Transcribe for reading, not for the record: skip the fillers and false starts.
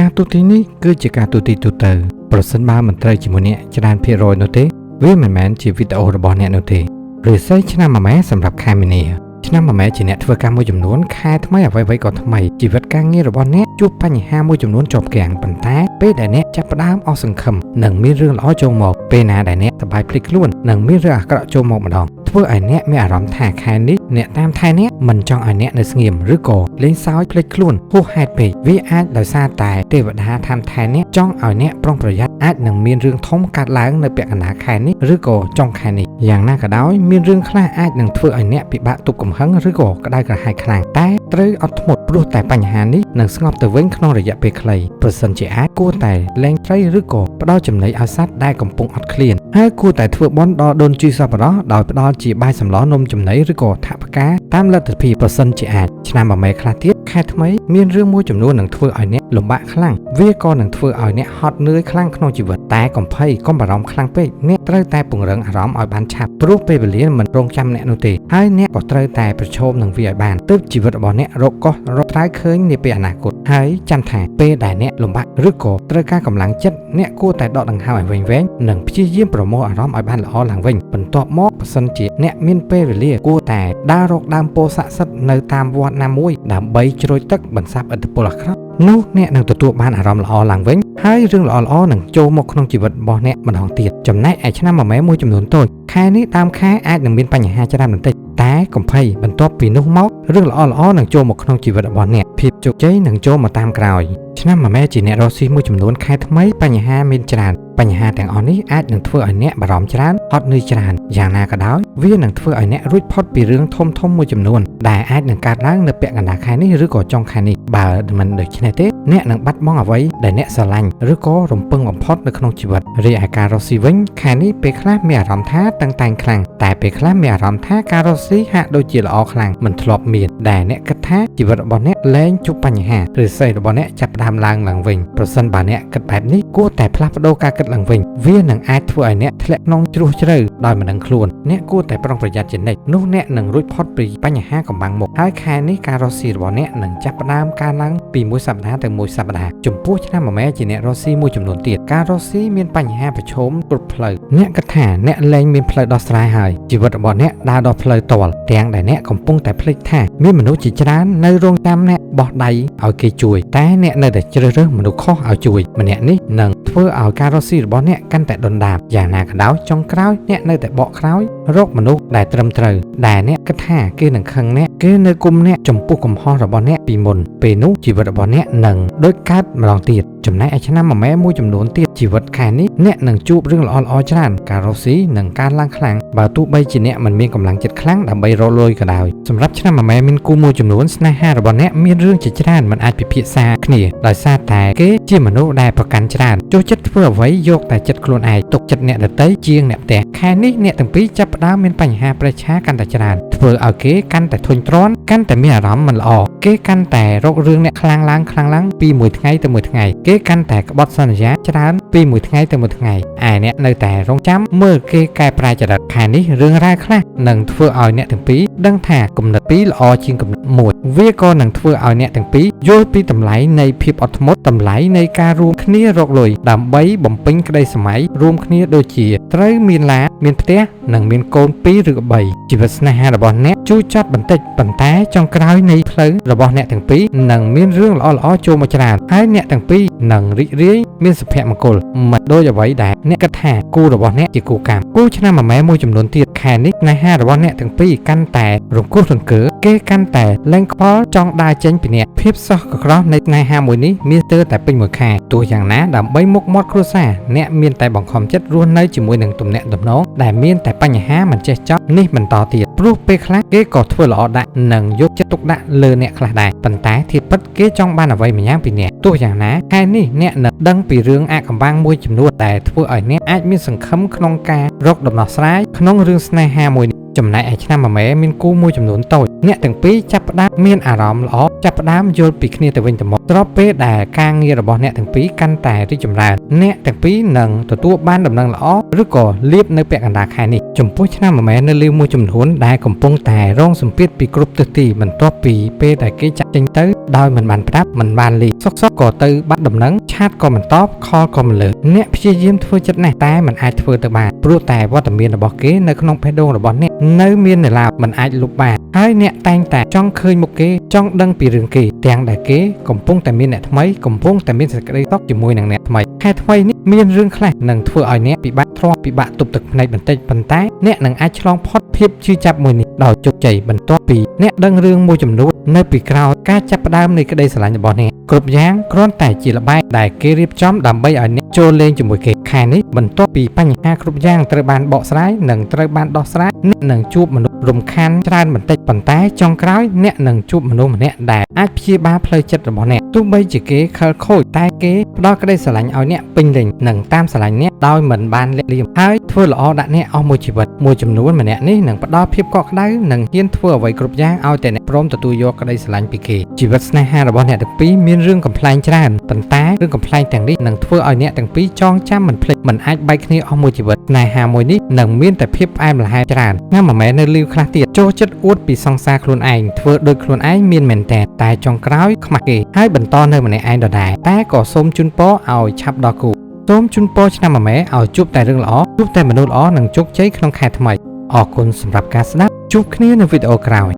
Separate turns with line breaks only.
ការទូទីនេះគឺជាការទូទីទូទៅប្រសិនបើមិនត្រូវជាមួយអ្នកច្រើនភាគរយនោះទេវាមិនមែនជាវីដេអូរបស់អ្នកនោះទេឬស័យឆ្នាំមួយម៉ែសម្រាប់ខែមីនាឆ្នាំមួយម៉ែជាអ្នកធ្វើការមួយចំនួនខែថ្មីអ្វីៗក៏ថ្មីជីវិតការងាររបស់អ្នកជួបបញ្ហាមួយចំនួនជាប់គាំងប៉ុន្តែពេលដែលអ្នកចាប់ផ្ដើមអស់សង្ឃឹមនិងមានរឿងល្អចូលមកពេលណាដែលអ្នកសប្បាយភ្លេចខ្លួននិងមានរឿងអាក្រក់ចូលមកម្ដងធ្វើឲ្យអ្នកមានអារម្មណ៍ថាខែនេះអ្នកតាមថែអ្នកមិនចង់ឲ្យអ្នកនៅស្ងៀមឬក៏លេងសើចភ្លេចខ្លួនហួសហេតុពេកវាអាចដោយសារតែទេវតាតាមថែអ្នកចង់ឲ្យអ្នកប្រុងប្រយ័ត្នអាចនឹងមានរឿងធំកើតឡើងនៅពាក់កណ្ដាលខែនេះឬក៏ចុងខែនេះយ៉ាងណាក៏ដោយមានរឿងខ្លះអាចនឹងធ្វើឲ្យអ្នកពិបាកទប់កំហឹងឬក៏ក្តៅក្រហាយខ្លាំងតែត្រូវអត់ធ្មត់ព្រោះតែបញ្ហានេះនឹងស្ងប់ទៅវិញក្នុងរយៈពេលខ្លីប្រសិនជាអាចគួរតែលែងត្រីឬក៏ផ្ដល់ចំណីឲ្យសត្វដែលកំពុងអត់ឃ្លានហើយគួរតែធ្វើបុណ្យដល់ដូនជីសប្បុរសដោយផ្ដល់ជាបាយសម្លនំចំណីឬក៏ថវិកាតាមលទ្ធភាពប្រសិនជាអាចឆ្នាំមួយម៉ែខ្លះទៀតខែថ្មីមានរឿងមួយចំនួននឹងធ្វើឲ្យអ្នកលំបាកខ្លាំងវាក៏នឹងធ្វើឲ្យអ្នកហត់នឿយខ្លាំងក្នុងជីវិតតែកុំភ័យកុំបារម្ភខ្លាំងពេកអ្នកត្រូវតែពង្រឹងអារម្មណ៍ឲ្យបានឆាប់ព្រោះពេលវេលាមិនរងចាំអ្នកនោះទេហើយអ្នកក៏ត្រូវតែប្រឈមនឹងវាឲ្យបានទើបជីវិតរបស់អ្នករកកោះរកត្រើយឃើញនាពេលអនាគតហើយចាំថាពេលដែលអ្នកលំបាកឬក៏ត្រូវការកម្លាំងចិត្តអ្នកគួរតែដកដង្ហើមឲ្យវែងៗនិងព្យាយាមប្រមូលអារម្មណ៍ឲ្យបានល្អឡើងវិញបន្ទាប់មកបើសិនជាអ្នកមានពេលវេលាគួរតែដើររកដើមពោធិ៍ស័ក្តិសិទ្ធិនៅតាមវត្តណាមួយដើម្បីជ្រោយទឹកបន្សាបឥទ្ធិពលអាក្រក់នោះអ្នកនឹងទទួលបានអារម្មណ៍ល្អឡើងវិញហើយរឿងល្អៗនឹងចូលមកក្នុងជីវិតរបស់អ្នកម្ដងទៀតចំណែកឯឆ្នាំមួយម៉ែមួយចំនួនតូចខែនេះដើមខែអាចនឹងមានបញ្ហាច្រើនបន្តិចតែកុំភ័យបន្ទាប់ពីនោះមករឿងល្អៗនឹងចូលមកក្នុងជីវិតរបស់អ្នកភាពជោគជ័យនឹងចូលមកតាមក្រោយឆ្នាំមួយម៉ែជាអ្នករកស៊ីមួយចំនួនខែថ្មីបញ្ហាមានច្រើនបញ្ហាទាំងអស់នេះអាចនឹងធ្វើឲ្យអ្នកបារម្ភច្រើនអត់នឿយច្រើនយ៉ាងណាក៏ដោយវានឹងធ្វើឲ្យអ្នករួចផុតពីរឿងធំៗមួយចំនួនដែលអាចនឹងកើតឡើងនៅពាក់កណ្ដាលខែនេះឬក៏ចុងខែនេះបើមិនដូច្នេះទេអ្នកនឹងបាត់បង់អ្វីដែលអ្នកស្រឡាញ់ឬក៏រំពឹងបំផុតនៅក្នុងជីវិតរីឯការរកស៊ីវិញខែនេះពេលខ្លះមានអារម្មណ៍ថាតឹងតែងខ្លាំងតែពេលខ្លះមានអារម្មណ៍ថាការរកស៊ីហាក់ដូចជាល្អខ្លាំងមិនធ្លាប់មានដែលអ្នកគិតថាជីវិតរបស់អ្នកលែងជួបបញ្ហាឬស្អីរបស់អ្នកចាប់ផ្ដើមឡើងវិញប្រសិនបើអ្នកគិតបែបនេះគួរតែផ្លាស់ប្ដូរការគិតឡើងវិញវានឹងអាចធ្វើឲ្យអ្នកធ្លាក់ក្នុងជ្រោះជ្រៅដោយមិនដឹងខ្លួនអ្នកគួរតែប្រុងប្រយ័ត្នជានិច្ចនោះអ្នកនឹងរួចផុតពីបញ្ហាកំបាំងមុខហើយខែនេះការរកស៊ីរបស់អ្នកនឹងចាប់ផ្ដើមកើនឡើងពីមួយសប្តាហ៍ទៅមួយសប្តាហ៍ចំពោះឆ្នាំមួយម៉ែជាអ្នករកស៊ីមួយចំនួនទៀតការរកស៊ីមានបញ្ហាប្រឈមគ្រប់ផ្លូវអ្នកគិតថាអ្នកលែងមានផ្លូវដោះស្រាយហើយជីវិតរបស់អ្នកដើរដល់ផ្លូវតលទាំងដែលអ្នកកំពុងតែភ្លេចថាមានមនុស្សជាច្រើននៅរងចាំអ្នកបោះដៃឲ្យគេជួយតែអ្នកនៅតែជ្រើសរើសមនុស្សខុសឲ្យជួយម្នាក់នេះនឹងធ្វើឲ្យការរកស៊ីរបស់អ្នកកាន់តែដុនដាបយ៉ាងណាក៏ដោយចុងក្រោយអ្នកនៅតែបកក្រោយរកមនុស្សដែលត្រឹមត្រូវដែលអ្នកគិតថាគេនឹងខឹងអ្នកគេនៅគុំអ្នកចំពោះកំហុសរបស់អ្នកពីមុនពេលនោះជីវិតរបស់អ្នកនឹងដូចកើតម្ដងទៀតចំណែកឯឆ្នាំមួយម៉ែមួយចំនួនទៀតជីវិតខែនេះអ្នកនឹងជួបរឿងល្អៗច្រើនការរកស៊ីនឹងកើនឡើងខ្លាំងបើទោះបីជាអ្នកមិនមានកម្លាំងចិត្តខ្លាំងដើម្បីរកលុយក៏ដោយសម្រាប់ឆ្នាំមួយម៉ែមានគូមួយចំនួនស្នេហារបស់អ្នកមានរឿងជាច្រើនមិនអាចពិភាក្សាគ្នាដោយសារតែគេជាមនុស្សដែលប្រកាន់ច្រើនចូលចិត្តធ្វើអ្វីយកតែចិត្តខ្លួនឯងទុកចិត្តអ្នកដទៃជាងអ្នកផ្ទះខែនេះអ្នកទាំងពីរចាប់ផ្ដើមមានបញ្ហាប្រឆាកាន់តែច្រើនធ្វើឲ្យគេកាន់តែធុញទ្រាន់កាន់តែមានអារម្មណ៍មិនល្អគេកាន់តែរករឿងអ្នកខ្លាំងឡើងពីមួយថ្ងៃទៅមួយថ្ងៃគេកាន់តែក្បត់សន្យាច្រើនពីមួយថ្ងៃទៅមួយថ្ងៃឯអ្នកនៅតែរងចាំមើលគេកែប្រែចរិតខែនេះរឿងរ៉ាវខ្លះនឹងធ្វើឲ្យអ្នកទាំងពីរដឹងថាគំនិតពីរល្អជាងគំនិតមួយវាក៏នឹងធ្វើឲ្យអ្នកទាំងពីរយល់ពីតម្លៃនៃភាពអត់ធ្មត់តម្លៃនៃការរួមគ្នារកលុយដើម្បីបំពេញក្តីសម័យរួមគ្នាដូចជាត្រូវមានឡានមានផ្ទះនិងមានកូន2ឬក៏3ជីវិតស្នេហារបស់អ្នកជូរចត់បន្តិចប៉ុន្តែចុងក្រោយនៃផ្លូវរបស់អ្នកទាំងពីរនឹងមានរឿងល្អៗចូលមកច្រើនហើយអ្នកទាំងពីរនឹងរីករាយមានសុភមង្គលមិនដូចអ្វីដែលអ្នកគិតថាគូរបស់អ្នកជាគូកម្មគូឆ្នាំមួយម៉ែមួយចំនួនទៀតខែនេះស្នេហារបស់អ្នកទាំងពីរកាន់តែរង្គោះរង្គើគេកាន់តែលែងខ្វល់ចង់ដើរចេញពីអ្នកភាពសោះកក្រោះនៃស្នេហាមួយនេះមានស្ទើរតែពេញមួយខែទោះយ៉ាងណាដើម្បីមុខមាត់គ្រួសារអ្នកមានតែបង្ខំចិត្តរស់នៅជាមួយនឹងទំនាក់ទំនងដែលមានតែបញ្ហាមិនចេះចប់នេះបន្តទៀតព្រោះពេលខ្លះគេក៏ធ្វើល្អដាក់និងយកចិត្តទុកដាក់លើអ្នកខ្លះដែរប៉ុន្តែធៀបពិតគេចង់បានអ្វីម្យ៉ាងពីអ្នកទោះយ៉ាងណាខែនេះអ្នកនឹងដឹងពីរឿងអាថ៌កំបាំងមួយចំនួនដែលធ្វើឲ្យអ្នកអាចមានសង្ឃឹមក្នុងការរកដំណោះស្រាយក្នុងរឿងស្នេហាមួយ ចំណែកឯឆ្នាំមួយម៉ែមានគូមួយចំនួនតូចអ្នកទាំងពីរចាប់ផ្ដើមមានអារម្មណ៍ល្អចាប់ផ្ដើមយល់ពីគ្នាទៅវិញទៅមកស្របពេលដែលការងាររបស់អ្នកទាំងពីរកាន់តែរីកចម្រើនអ្នកទាំងពីរនឹងទទួលបានដំណឹងល្អឬក៏លៀបនៅពាក់កណ្ដាលខែនេះចំពោះឆ្នាំមួយម៉ែនៅលាវមួយចំនួនដែលកំពុងតែរងសម្ពាធពីគ្រប់ទិសទីបន្ទាប់ពីពេលដែលគេចាក់ចេញទៅដោយមិនបានប្រាប់មិនបានលីសុកក៏ទៅបាត់ដំណឹងឆាតក៏មិនតបខលក៏មិនលើអ្នកព្យាយាមធ្វើចិត្តណាស់តែមិនអាចធ្វើទៅបានព្រោះតែវត្តមានរបស់គេនៅក្នុងបេះដូងរបស់អ្នកនៅមាននៅឡើយមិនអាចលុបបានហើយអ្នកតែងតែចង់ឃើញមុខគេចង់ដឹងពីរឿងគេទាំងដែលគេកំពុងតែមានអ្នកថ្មីកំពុងតែមានសេចក្តីសុខជាមួយនឹងអ្នកថ្មីខែថ្មីនេះមានរឿងខ្លះនឹងធ្វើឲ្យអ្នកពិបាកធ្លាប់ពិបាកទប់ទឹកភ្នែកបន្តិចប៉ុន្តែអ្នកនឹងអាចឆ្លងផុតភាពឈឺចាប់មួយនេះដោយជោគជ័យបន្ទាប់ពីអ្នកដឹងរឿងមួយចំនួននៅពីក្រោយការចាប់ផ្ដើមនៃក្តីស្រឡាញ់របស់អ្នកគ្រប់យ៉ាងគ្រាន់តែជាល្បែងដែលគេរៀបចំដើម្បីឲ្យអ្នកចូលលេងជាមួយគេខែនេះបន្ទាប់ពីបញ្ហាគ្រប់យ៉ាងត្រូវបានបកស្រាយនិងត្រូវបានដោះស្រាយអ្នកនឹងជួបមនុស្សរំខានច្រើនបន្តិចប៉ុន្តែចុងក្រោយអ្នកនឹងជួបមនុស្សម្នាក់ដែលអាចព្យាបាលផ្លូវចិត្តរបស់អ្នកទោះបីជាគេខិលខូចតែគេផ្ដល់ក្តីស្រឡាញ់ឲ្យអ្នកពេញលេញនិងតាមស្រឡាញ់អ្នកដោយមិនបានលាក់លៀមហើយធ្វើល្អដាក់អ្នកអស់មួយជីវិតមួយចំនួនម្នាក់នេះនឹងផ្ដល់ភាពកក់ក្ដៅនិងហ៊ានធ្វើអ្វីគ្រប់យ៉ាងឲ្យតែអ្នកព្រមទទួលយកក្តីស្រឡាញ់ពីគេជីវិតស្នេហារបស់អ្នកទាំងពីរមានរឿងកំប្លែងច្រើនប៉ុន្តែរឿងកំប្លែងទាំងនេះនឹងធ្វើឲ្យអ្នកទាំងពីរចងចាំមិនភ្លេចមិនអាចបែកគ្នាអស់មួយជីវិតស្នេហាមួយនេះនឹងមានតែភាពផ្អែមល្ហែមច្រើនណាមិនមែននៅលីវខ្លះទៀតចូលចិត្តអួតពីសង្សារខ្លួនឯងធ្វើដោយខ្លួនឯងមានមែនតែចុងក្រោយខ្មាស់គេហើយបន្តនៅម្នាក់ឯងដដែលតែក៏សូមជូនពរឲ្យឆាប់ដល់គូសូមជូនពរឆ្នាំមួយម៉ែឲ្យជួបតែរឿងល្អជួបតែមនុស្សល្អនិងជោគជ័យក្នុងខែថ្មីអរគុណសម្រាប់ការស្ដាប់ជួបគ្នានៅវីដេអូក្រោយ